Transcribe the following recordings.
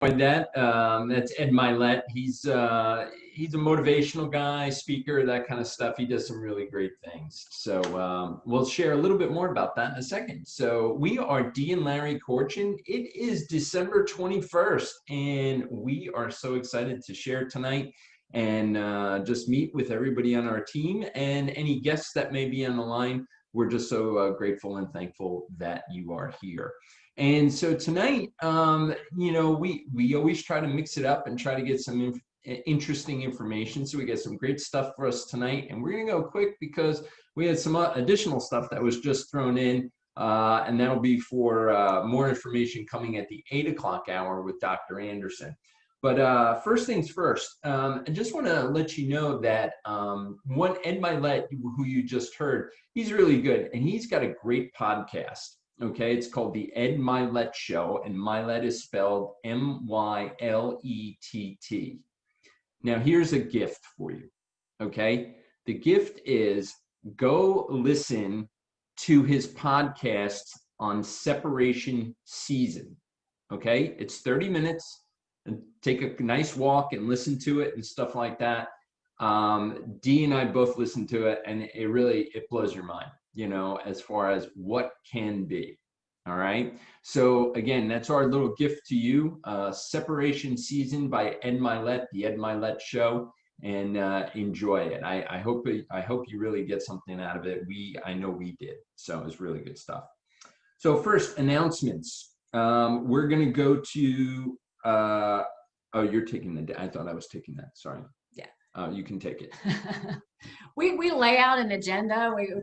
that. That's Ed Milet. He's a motivational guy, speaker, that kind of stuff. He does some really great things. So we'll share a little bit more about that in a second. So we are Dee and Larry Corchin. It is December 21st, and we are so excited to share tonight and just meet with everybody on our team and any guests that may be on the line. We're just so grateful and thankful that you are here. And so tonight, we always try to mix it up and try to get some interesting information. So we got some great stuff for us tonight. And we're going to go quick because we had some additional stuff that was just thrown in. And that'll be for more information coming at the 8 o'clock hour with Dr. Anderson. But first things first, I just want to let you know that one Ed Milet, who you just heard, he's really good. And he's got a great podcast. Okay, it's called the Ed Milet Show, and Milet is spelled M-Y-L-E-T-T. Now, here's a gift for you, okay? The gift is go listen to his podcast on separation season, okay? It's 30 minutes, and take a nice walk and listen to it and stuff like that. Dee and I both listened to it, and it blows your mind, as far as what can be. All right. So again, that's our little gift to you. Separation Season by Ed Milet, the Ed Milet Show, and enjoy it. I hope you really get something out of it. I know we did. So it's really good stuff. So first, announcements. We're going to go to. Oh, you're taking I thought I was taking that. Sorry. Yeah. You can take it. We lay out an agenda. We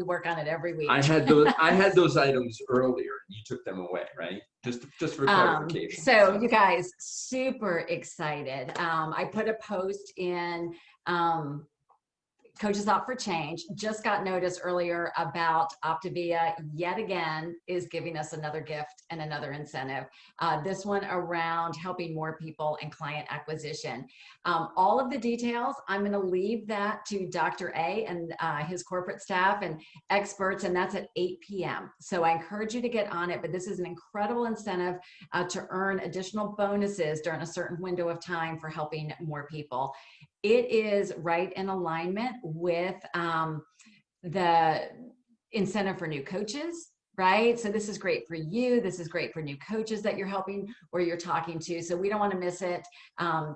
work on it every week. I had those items earlier. You took them away, right? Just for clarification. So you guys, super excited. I put a post in Coaches Out for Change. Just got notice earlier about Optavia yet again is giving us another gift and another incentive. This one around helping more people in client acquisition. All of the details, I'm going to leave that to Dr. A and his corporate staff and experts, and that's at 8 p.m. So I encourage you to get on it, but this is an incredible incentive to earn additional bonuses during a certain window of time for helping more people. It is right in alignment with the incentive for new coaches, right? So this is great for you. This is great for new coaches that you're helping or you're talking to. So we don't want to miss it.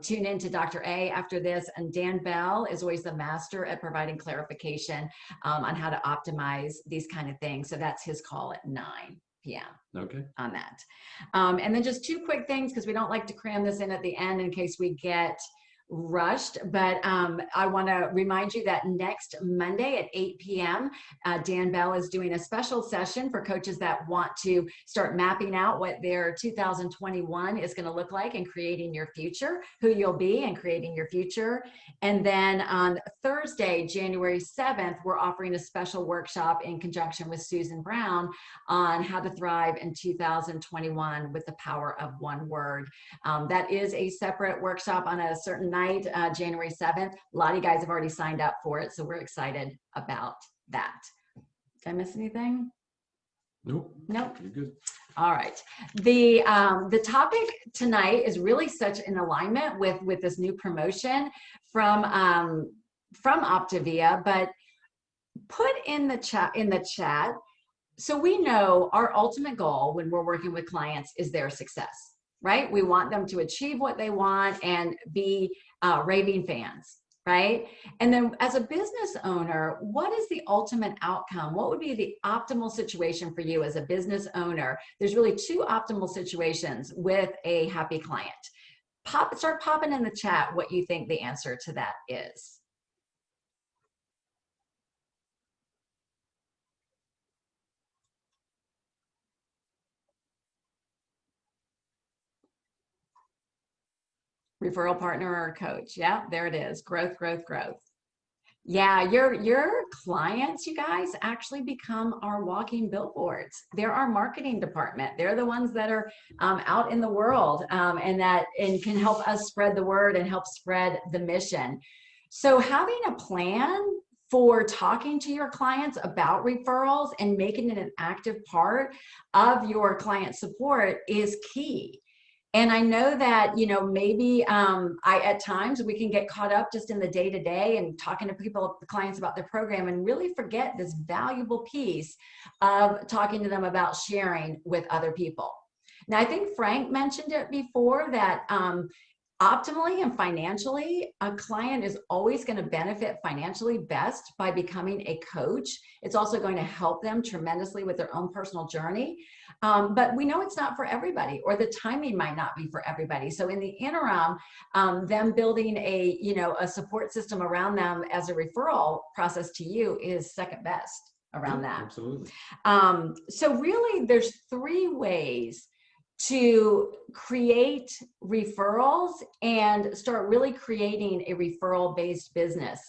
Tune in to Dr. A after this. And Dan Bell is always the master at providing clarification on how to optimize these kind of things. So that's his call at 9 p.m. Okay. On that. And then just two quick things, because we don't like to cram this in at the end in case we get rushed, but I want to remind you that next Monday at 8 p.m. Dan Bell is doing a special session for coaches that want to start mapping out what their 2021 is going to look like and creating your future, who you'll be and creating your future. And then on Thursday, January 7th, we're offering a special workshop in conjunction with Susan Brown on how to thrive in 2021 with the power of one word. That is a separate workshop on a certain night, January 7th. A lot of you guys have already signed up for it, so we're excited about that. Did I miss anything? Nope. Nope. You're good. All right. The topic tonight is really such in alignment with this new promotion from Optavia, but put in the chat. So we know our ultimate goal when we're working with clients is their success, right? We want them to achieve what they want and be raving fans, right? And then as a business owner, what is the ultimate outcome? What would be the optimal situation for you as a business owner? There's really two optimal situations with a happy client. Start popping in the chat what you think the answer to that is. Referral partner or coach. Yeah, there it is. Growth, growth, growth. Yeah, your clients, you guys, actually become our walking billboards. They're our marketing department. They're the ones that are out in the world and can help us spread the word and help spread the mission. So having a plan for talking to your clients about referrals and making it an active part of your client support is key. And I know that, maybe at times we can get caught up just in the day to day and talking to people, clients about their program, and really forget this valuable piece of talking to them about sharing with other people. Now, I think Frank mentioned it before that optimally and financially, a client is always going to benefit financially best by becoming a coach. It's also going to help them tremendously with their own personal journey. But we know it's not for everybody, or the timing might not be for everybody. So in the interim, them building a support system around them as a referral process to you is second best around that. Absolutely. So really, there's 3 ways to create referrals and start really creating a referral-based business.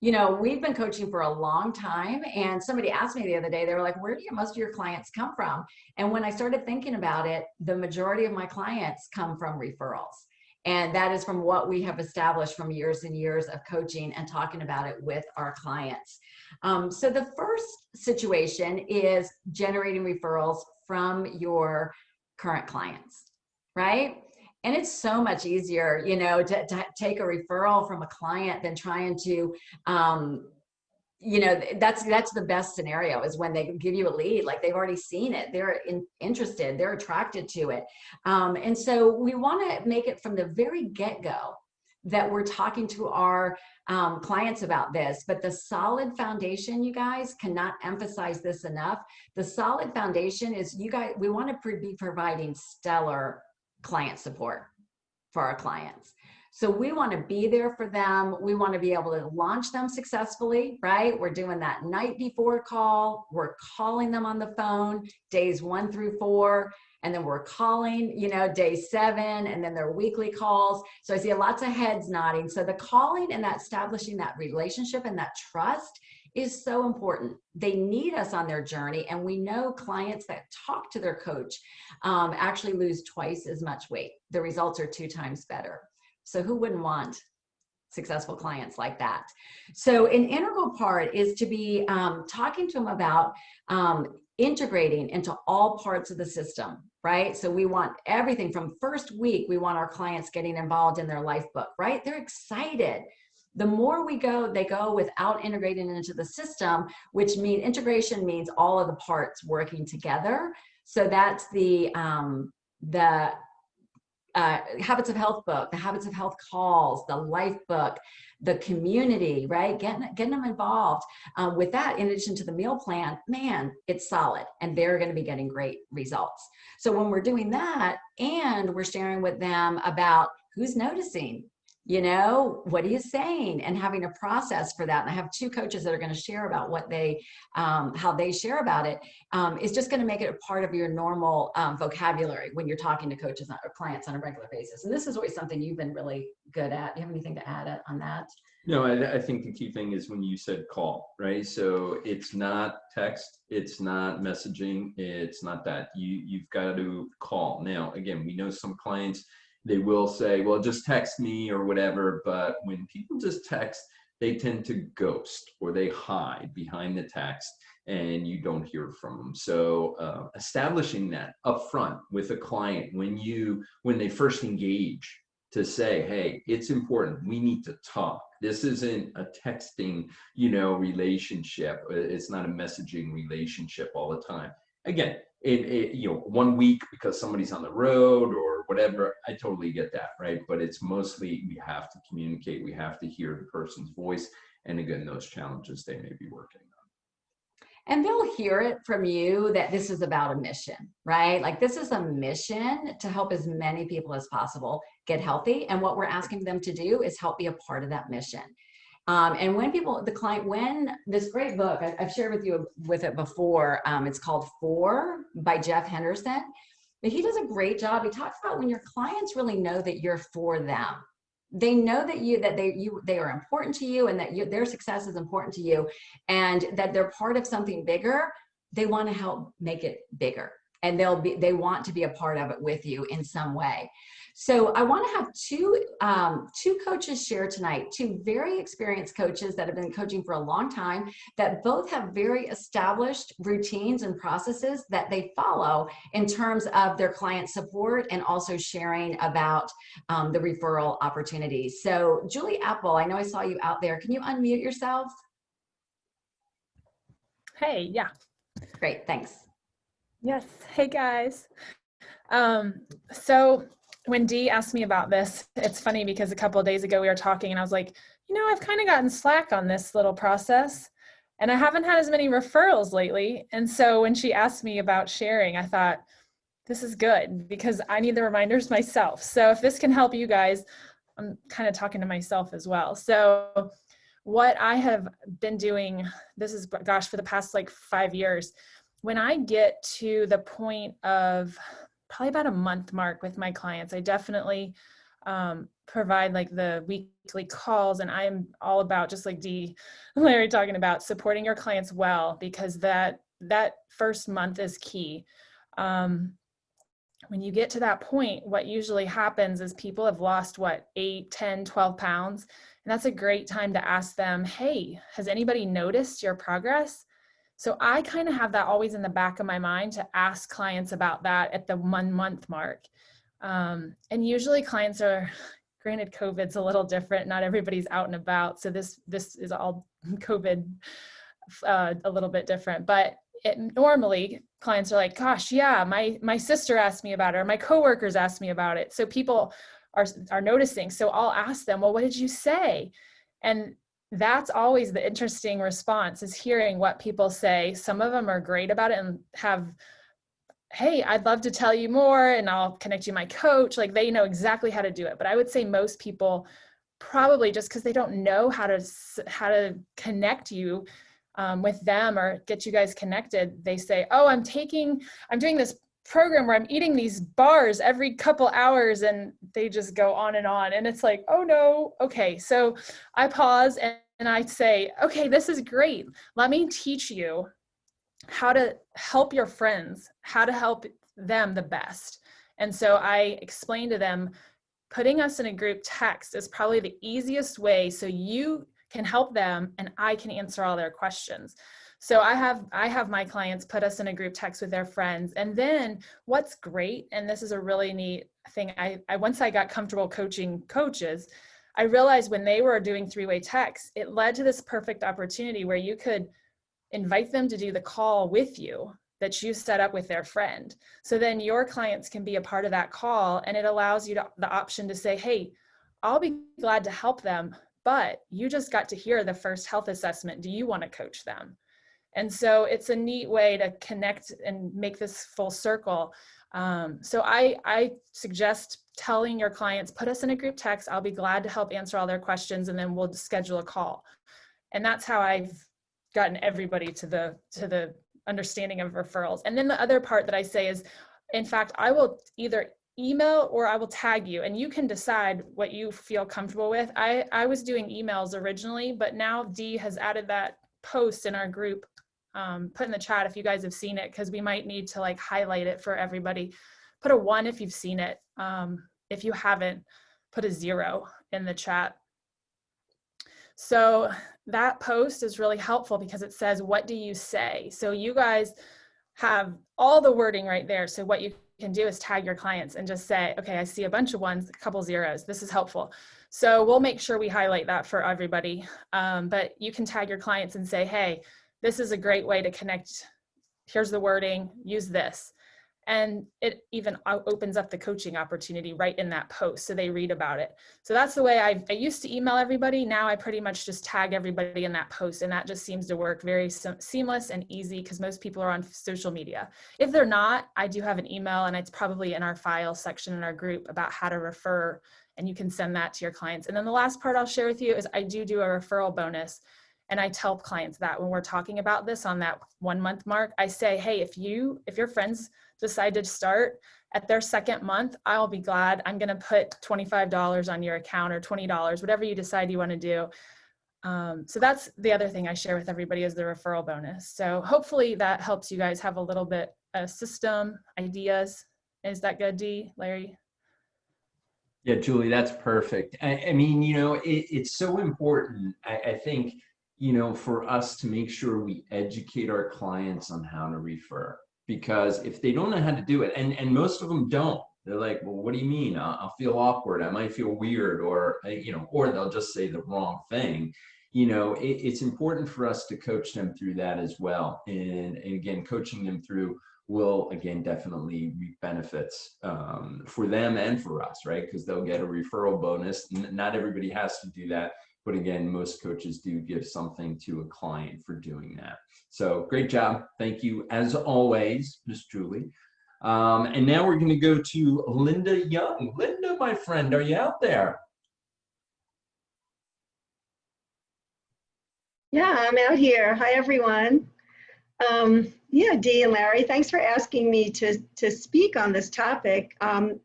We've been coaching for a long time, and somebody asked me the other day, they were like, where do most of your clients come from? And when I started thinking about it, the majority of my clients come from referrals. And that is from what we have established from years and years of coaching and talking about it with our clients. So the first situation is generating referrals from your current clients, right? And it's so much easier, to take a referral from a client than trying to, that's the best scenario, is when they give you a lead, like they've already seen it, they're interested, they're attracted to it. And so we want to make it from the very get-go that we're talking to our clients about this. But the solid foundation, you guys, cannot emphasize this enough. The solid foundation is, we want to be providing stellar client support for our clients. So we want to be there for them. We want to be able to launch them successfully, right? We're doing that night before call. We're calling them on the phone days 1 through 4. And then we're calling, day 7, and then their weekly calls. So I see lots of heads nodding. So the calling and that establishing that relationship and that trust is so important. They need us on their journey. And we know clients that talk to their coach actually lose twice as much weight. The results are 2 times better. So who wouldn't want successful clients like that? So an integral part is to be talking to them about integrating into all parts of the system, right? So we want everything from first week. We want our clients getting involved in their life book, right? They're excited. The more they go without integrating into the system, which means integration means all of the parts working together. So that's the Habits of Health book, the Habits of Health calls, the life book, the community, right? Getting them involved with that, in addition to the meal plan, man, it's solid, and they're going to be getting great results. So when we're doing that, and we're sharing with them about who's noticing, what are you saying, and having a process for that. And I have 2 coaches that are going to share about what how they share about it. Is just going to make it a part of your normal vocabulary when you're talking to coaches or clients on a regular basis. And this is always something you've been really good at. Do you have anything to add on that? No, I think the key thing is when you said call, right? So it's not text, it's not messaging, it's not that. You've got to call. Now, again, we know some clients, they will say, well, just text me or whatever. But when people just text, they tend to ghost, or they hide behind the text, and you don't hear from them. So establishing that upfront with a client when they first engage, to say, hey, it's important, we need to talk. This isn't a texting, relationship. It's not a messaging relationship all the time. Again, 1 week because somebody's on the road or whatever, I totally get that, right? But it's mostly, we have to communicate, we have to hear the person's voice, and again, those challenges they may be working on. And they'll hear it from you that this is about a mission, right? Like, this is a mission to help as many people as possible get healthy. And what we're asking them to do is help be a part of that mission. And when this great book, I've shared with you with it before, it's called For by Jeff Henderson. But he does a great job. He talks about when your clients really know that you're for them. They know that they are important to you, and that their success is important to you, and that they're part of something bigger. They want to help make it bigger. and they want to be a part of it with you in some way. So I want to have two coaches share tonight, two very experienced coaches that have been coaching for a long time, that both have very established routines and processes that they follow in terms of their client support and also sharing about the referral opportunities. So Julie Apple, I know I saw you out there. Can you unmute yourself? Hey, yeah. Great, thanks. Yes. Hey, guys. So when Dee asked me about this, it's funny because a couple of days ago we were talking and I was like, I've kind of gotten slack on this little process and I haven't had as many referrals lately. And so when she asked me about sharing, I thought, this is good because I need the reminders myself. So if this can help you guys, I'm kind of talking to myself as well. So what I have been doing, this is, gosh, for the past like 5 years, when I get to the point of probably about a month mark with my clients, I definitely provide like the weekly calls, and I'm all about, just like Dee, Larry talking about, supporting your clients well, because that first month is key. When you get to that point, what usually happens is people have lost 8, 10, 12 pounds. And that's a great time to ask them, hey, has anybody noticed your progress? So I kind of have that always in the back of my mind to ask clients about that at the 1 month mark. And usually clients are, granted, COVID's a little different. Not everybody's out and about. So this is all COVID a little bit different, but normally clients are like, gosh, yeah, my sister asked me about it, or my coworkers asked me about it. So people are noticing. So I'll ask them, well, what did you say? And that's always the interesting response, is hearing what people say. Some of them are great about it and have, hey, I'd love to tell you more and I'll connect you to my coach. Like, they know exactly how to do it. But I would say most people probably, just because they don't know how to connect you with them or get you guys connected, they say, oh, I'm doing this program where I'm eating these bars every couple hours, and they just go on. And it's like, oh no. Okay. So I pause and I say, okay, this is great. Let me teach you how to help your friends, how to help them the best. And so I explain to them, putting us in a group text is probably the easiest way, so you can help them and I can answer all their questions. So I have my clients put us in a group text with their friends. And then what's great, and this is a really neat thing, I once I got comfortable coaching coaches, I realized when they were doing 3-way texts, it led to this perfect opportunity where you could invite them to do the call with you that you set up with their friend. So then your clients can be a part of that call, and it allows you the option to say, hey, I'll be glad to help them, but you just got to hear the first health assessment. Do you want to coach them? And so it's a neat way to connect and make this full circle. So I suggest telling your clients, put us in a group text. I'll be glad to help answer all their questions, and then we'll schedule a call. And that's how I've gotten everybody to the understanding of referrals. And then the other part that I say is, in fact, I will either email or I will tag you, and you can decide what you feel comfortable with. I was doing emails originally, but now Dee has added that post in our group. Put in the chat if you guys have seen it, because we might need to like highlight it for everybody. Put a 1 if you've seen it. If you haven't, put a 0 in the chat. So that post is really helpful because it says, what do you say? So you guys have all the wording right there. So what you can do is tag your clients and just say, okay, I see a bunch of 1s, a couple 0s. This is helpful. So we'll make sure we highlight that for everybody. But you can tag your clients and say, hey, this is a great way to connect. Here's the wording, use this. And it even opens up the coaching opportunity right in that post, so they read about it. So that's the way I used to email everybody. Now I pretty much just tag everybody in that post, and that just seems to work very seamless and easy, because most people are on social media. If they're not, I do have an email, and it's probably in our file section in our group about how to refer, and you can send that to your clients. And then the last part I'll share with you is I do a referral bonus. And I tell clients that when we're talking about this on that 1 month mark, I say, hey, if your friends decide to start at their 2nd month, I'll be glad. I'm going to put $25 on your account, or $20, whatever you decide you want to do. So that's the other thing I share with everybody is the referral bonus. So hopefully that helps you guys have a little bit of system ideas. Is that good, Dee, Larry? Yeah, Julie, that's perfect. I mean, it's so important, I think, for us to make sure we educate our clients on how to refer. Because if they don't know how to do it, and most of them don't, they're like, well, what do you mean? I'll feel awkward. I might feel weird, or, or they'll just say the wrong thing. It's important for us to coach them through that as well. And again, coaching them through will again definitely reap benefits for them and for us, right? Because they'll get a referral bonus. Not everybody has to do that, but again, most coaches do give something to a client for doing that. So great job. Thank you as always, Miss Julie. And now we're going to go to Linda Young. Linda, my friend, are you out there? Yeah, I'm out here. Hi, everyone. Yeah, Dee and Larry, thanks for asking me to speak on this topic.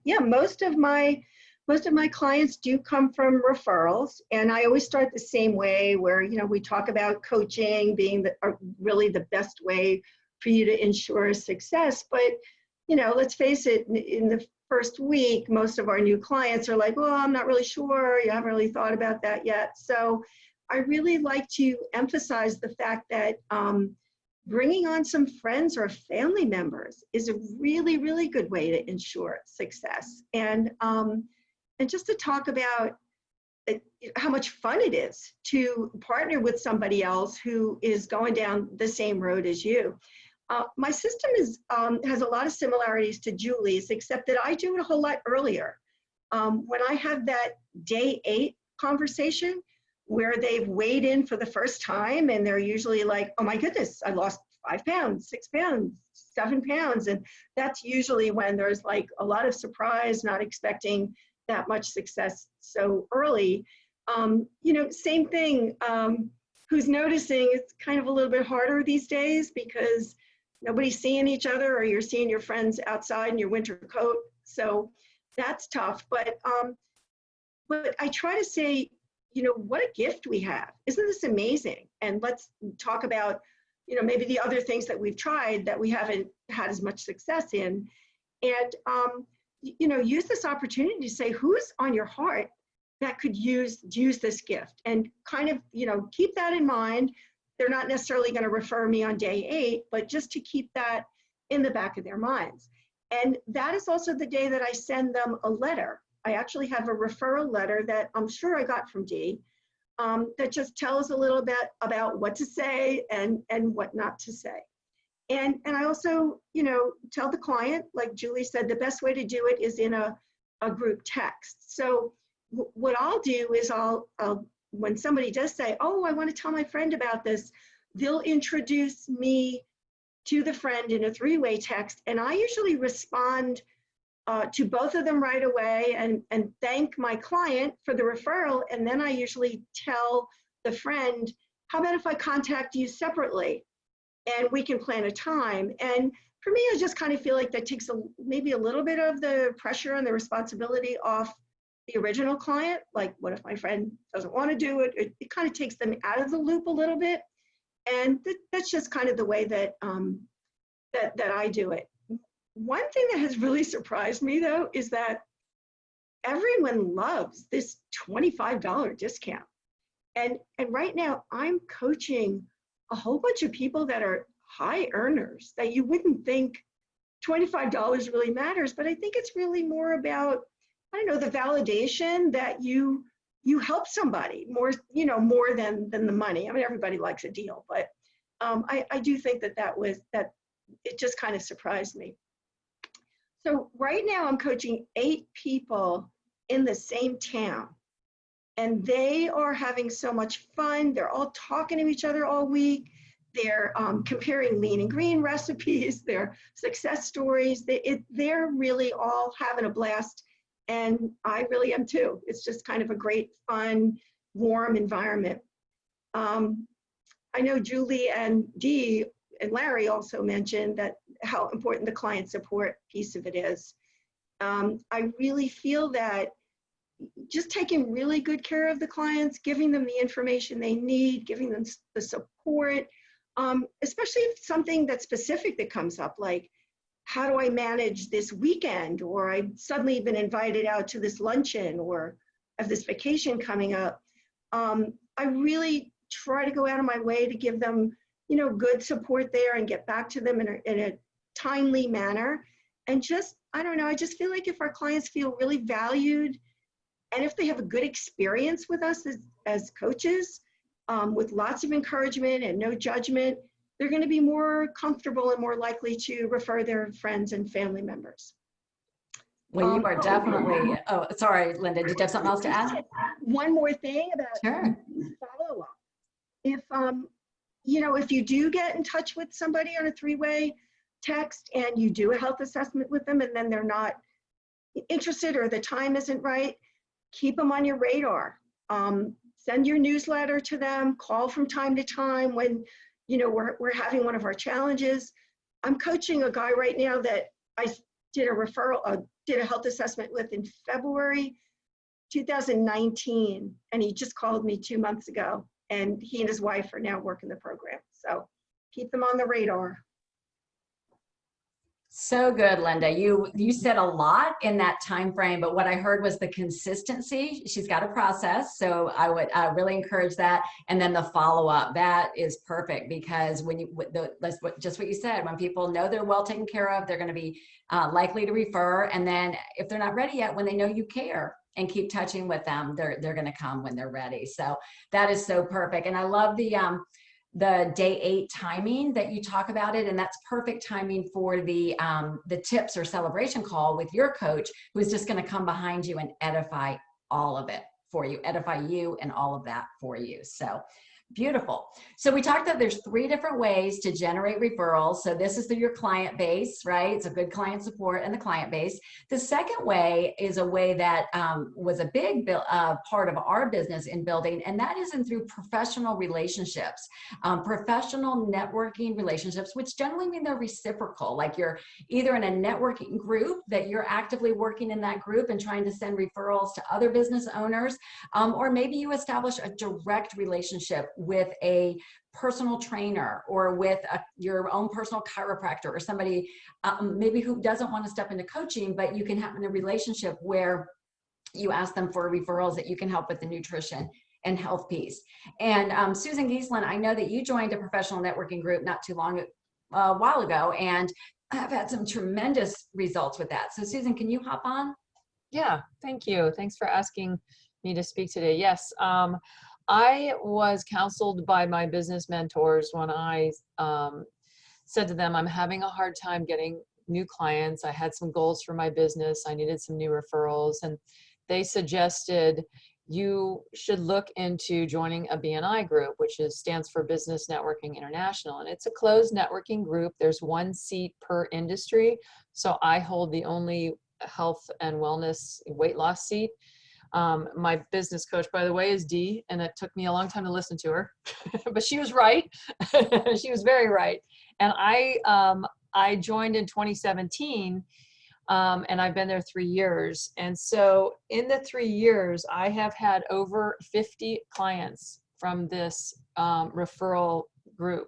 Yeah, most of my clients do come from referrals, and I always start the same way, where we talk about coaching being really the best way for you to ensure success. But let's face it, in the first week, most of our new clients are like, well, I'm not really sure. You haven't really thought about that yet. So I really like to emphasize the fact that bringing on some friends or family members is a really, really good way to ensure success. And just to talk about how much fun it is to partner with somebody else who is going down the same road as you. My system has a lot of similarities to Julie's, except that I do it a whole lot earlier. When I have that day 8 conversation, where they've weighed in for the first time, and they're usually like, oh my goodness, I lost 5 pounds, 6 pounds, 7 pounds. And that's usually when there's like a lot of surprise, not expecting that much success so early. Same thing, who's noticing it's kind of a little bit harder these days because nobody's seeing each other, or you're seeing your friends outside in your winter coat. So that's tough. But I try to say, what a gift we have. Isn't this amazing? And let's talk about, maybe the other things that we've tried that we haven't had as much success in. And, use this opportunity to say, who's on your heart that could use this gift? And kind of, keep that in mind. They're not necessarily going to refer me on day 8, but just to keep that in the back of their minds. And that is also the day that I send them a letter. I actually have a referral letter that I'm sure I got from Dee that just tells a little bit about what to say and what not to say. And I also, tell the client, like Julie said, the best way to do it is in a group text. So what I'll do is I'll when somebody does say, oh, I want to tell my friend about this, they'll introduce me to the friend in a 3-way text. And I usually respond to both of them right away and thank my client for the referral. And then I usually tell the friend, how about if I contact you separately and we can plan a time? And for me, I just kind of feel like that takes maybe a little bit of the pressure and the responsibility off the original client. Like, what if my friend doesn't want to do it? It kind of takes them out of the loop a little bit. And that's just kind of the way that, that I do it. One thing that has really surprised me, though, is that everyone loves this $25 discount. And right now, I'm coaching a whole bunch of people that are high earners that you wouldn't think $25 really matters. But I think it's really more about, I don't know, the validation that you help somebody more, more than the money. I mean, everybody likes a deal, but I do think that it just kind of surprised me. So right now I'm coaching 8 people in the same town, and they are having so much fun. They're all talking to each other all week. They're comparing lean and green recipes, their success stories. They're really all having a blast, and I really am too. It's just kind of a great, fun, warm environment. I know Julie and Dee and Larry also mentioned that how important the client support piece of it is. I really feel that, just taking really good care of the clients, giving them the information they need, giving them the support, especially if something that's specific that comes up, like, how do I manage this weekend? Or I've suddenly been invited out to this luncheon, or have this vacation coming up. I really try to go out of my way to give them, you know, good support there and get back to them in a timely manner. And just, I don't know, I just feel like if our clients feel really valued, and if they have a good experience with us as coaches, with lots of encouragement and no judgment, they're going to be more comfortable and more likely to refer their friends and family members. Well, you are definitely, oh, sorry, Linda, did you have something else to add? One more thing about Sure. follow-up. If, you know, if you do get in touch with somebody on a three-way text and you do a health assessment with them and then they're not interested or the time isn't right, keep them on your radar. Send your newsletter to them, call from time to time when, you know, we're having one of our challenges. I'm coaching a guy right now that I did a health assessment with in February 2019, and he just called me 2 months ago, and he and his wife are now working the program. So keep them on the radar. So good, Linda. You said a lot in that time frame, but what I heard was the consistency. She's got a process, so I would really encourage that. And then the follow up, that is perfect, because when just what you said, when people know they're well taken care of, they're going to be likely to refer. And then if they're not ready yet, when they know you care and keep touching with them, they're going to come when they're ready. So that is so perfect. And I love the day 8 timing that you talk about it, and that's perfect timing for the tips or celebration call with your coach, who's just going to come behind you and edify all of it for you, edify you and all of that for you. So beautiful. So we talked that there's 3 different ways to generate referrals. So this is through your client base, right? It's a good client support and the client base. The second way is a way that was a big part of our business in building, and that is through professional relationships, professional networking relationships, which generally mean they're reciprocal. Like you're either in a networking group that you're actively working in that group and trying to send referrals to other business owners, or maybe you establish a direct relationship with a personal trainer or with your own personal chiropractor or somebody maybe who doesn't want to step into coaching, but you can have in a relationship where you ask them for referrals that you can help with the nutrition and health piece. And Susan Giesland, I know that you joined a professional networking group not too long a while ago, and have had some tremendous results with that. So Susan, can you hop on? Yeah, thank you. Thanks for asking me to speak today. Yes. I was counseled by my business mentors when I said to them, I'm having a hard time getting new clients. I had some goals for my business. I needed some new referrals. And they suggested you should look into joining a BNI group, which stands for Business Networking International. And it's a closed networking group. There's 1 seat per industry. So I hold the only health and wellness weight loss seat. My business coach, by the way, is Dee, and it took me a long time to listen to her, but she was right. She was very right. And I joined in 2017, and I've been there 3 years. And so in the 3 years, I have had over 50 clients from this referral group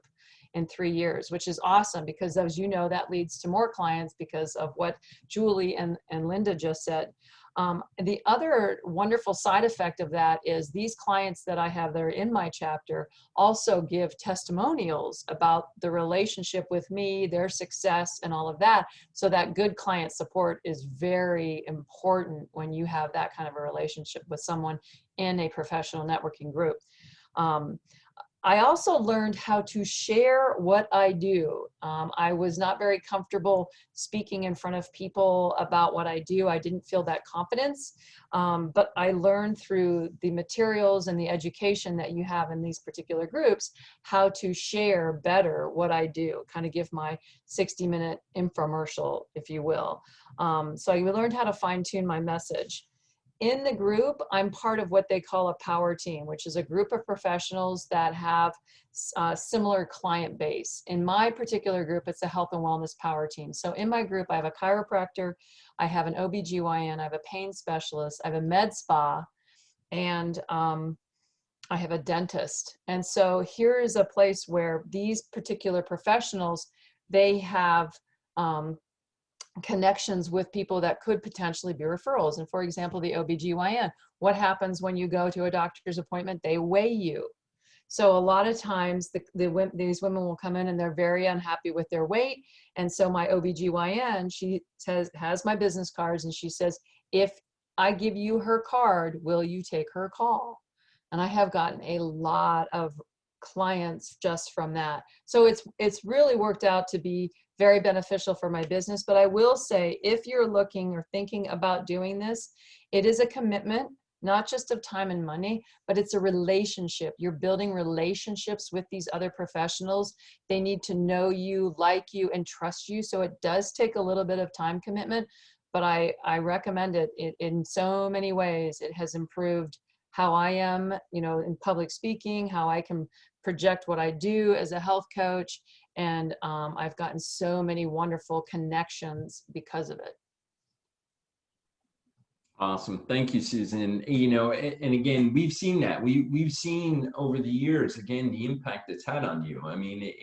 in 3 years, which is awesome, because as you know, that leads to more clients because of what Julie and Linda just said. The other wonderful side effect of that is these clients that I have that are in my chapter also give testimonials about the relationship with me, their success, and all of that. So that good client support is very important when you have that kind of a relationship with someone in a professional networking group. I also learned how to share what I do. I was not very comfortable speaking in front of people about what I do. I didn't feel that confidence, but I learned through the materials and the education that you have in these particular groups how to share better what I do, kind of give my 60-minute infomercial, if you will. So I learned how to fine-tune my message. in the group, I'm part of what they call a power team, which is a group of professionals that have similar client base. In my particular group, it's a health and wellness power team. So in my group, I have a chiropractor, I have an OBGYN, I have a pain specialist, I have a med spa, and I have a dentist. And so here is a place where these particular professionals, they have connections with people that could potentially be referrals. And for example, the OBGYN, what happens when you go to a doctor's appointment? They weigh you. So a lot of times these women will come in and they're very unhappy with their weight. And so my OBGYN, she has my business cards, and she says, if I give you her card, will you take her call? And I have gotten a lot of clients just from that. So it's really worked out to be very beneficial for my business. But I will say, if you're looking or thinking about doing this, it is a commitment, not just of time and money, but it's a relationship. You're building relationships with these other professionals. They need to know you, like you, and trust you. So it does take a little bit of time commitment, but I recommend it in so many ways. It has improved how I am, in public speaking, how I can project what I do as a health coach. And I've gotten so many wonderful connections because of it. Awesome. Thank you, Susan. And again, we've seen that. We've seen over the years, again, the impact it's had on you. I mean,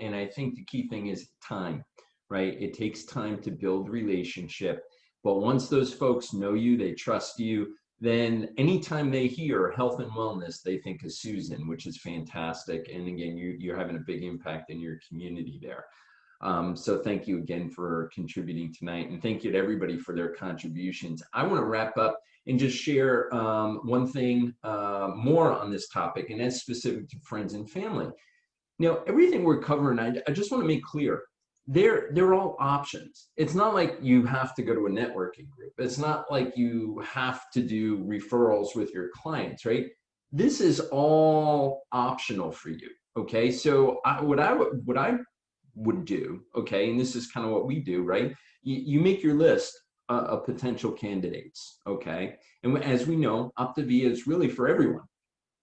and I think the key thing is time, right? It takes time to build relationship. But once those folks know you, they trust you, then anytime they hear health and wellness, they think of Susan, which is fantastic. And again, you're having a big impact in your community there. So thank you again for contributing tonight, and thank you to everybody for their contributions. I want to wrap up and just share one thing more on this topic, and that's specific to friends and family. Now, everything we're covering, I just want to make clear, they're all options. It's not like you have to go to a networking group. It's not like you have to do referrals with your clients, right? This is all optional for you, okay? So what I would do, okay, and this is kind of what we do, right? You make your list of potential candidates, okay? And as we know, Optavia is really for everyone,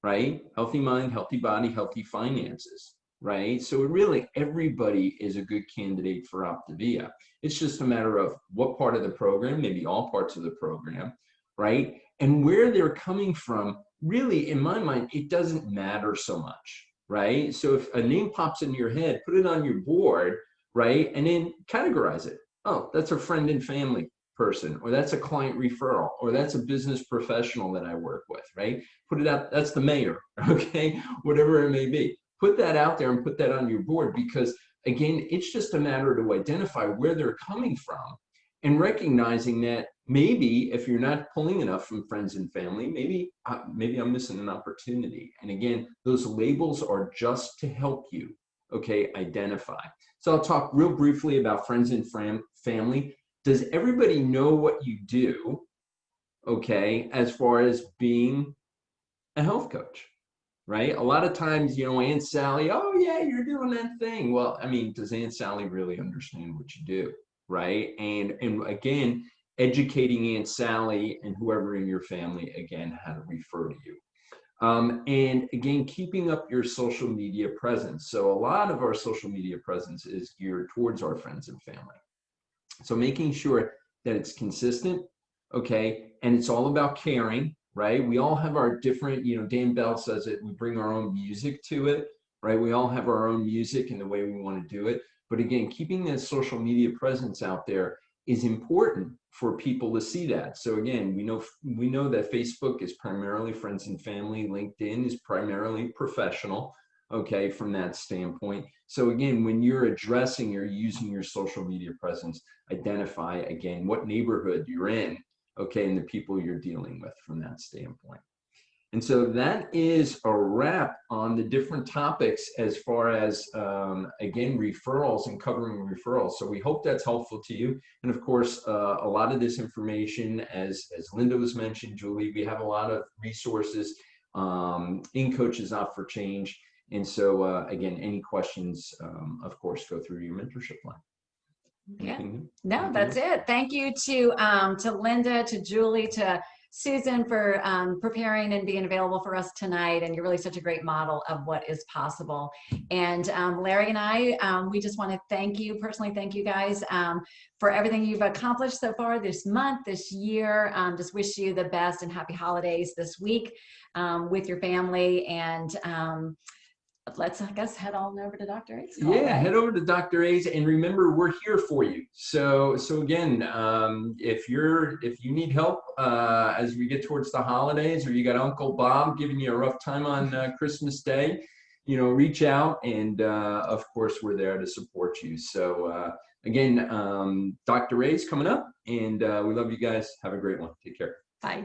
right? Healthy mind, healthy body, healthy finances, right? So really everybody is a good candidate for Optavia. It's just a matter of what part of the program, maybe all parts of the program, right? And where they're coming from, really, in my mind, it doesn't matter so much, right? So if a name pops into your head, put it on your board, right? And then categorize it. Oh, that's a friend and family person, or that's a client referral, or that's a business professional that I work with, right? Put it out, that's the mayor, okay? Whatever it may be. Put that out there and put that on your board, because again, it's just a matter to identify where they're coming from and recognizing that maybe if you're not pulling enough from friends and family, maybe I'm missing an opportunity. And again, those labels are just to help you, okay, identify. So I'll talk real briefly about friends and family. Does everybody know what you do, okay, as far as being a health coach? Right? A lot of times, Aunt Sally, oh yeah, you're doing that thing. Well, I mean, does Aunt Sally really understand what you do? Right? And again, educating Aunt Sally and whoever in your family, again, how to refer to you. And again, keeping up your social media presence. So a lot of our social media presence is geared towards our friends and family. So making sure that it's consistent, okay, and it's all about caring, right? We all have our different, Dan Bell says it, we bring our own music to it, right? We all have our own music and the way we want to do it. But again, keeping that social media presence out there is important for people to see that. So again, we know that Facebook is primarily friends and family. LinkedIn is primarily professional, okay, from that standpoint. So again, when you're addressing or using your social media presence, identify again what neighborhood you're in, okay, and the people you're dealing with from that standpoint. And so that is a wrap on the different topics as far as, again, referrals and covering referrals. So we hope that's helpful to you. And of course, a lot of this information, as Linda was mentioned, Julie, we have a lot of resources in Coaches Out for Change. And so, again, any questions, of course, go through your mentorship line. Yeah, no, that's it. Thank you to Linda, to Julie, to Susan for preparing and being available for us tonight. And you're really such a great model of what is possible. And Larry and I, we just want to thank you, personally thank you guys for everything you've accomplished so far this month, this year. Just wish you the best and happy holidays this week with your family. And let's, I guess, head on over to Dr. A's call, Yeah, right? head over to Dr. A's, and remember, we're here for you. So again, if you need help as we get towards the holidays, or you got Uncle Bob giving you a rough time on Christmas Day, reach out, and of course, we're there to support you. So again, Dr. A's coming up, and we love you guys. Have a great one. Take care. Bye.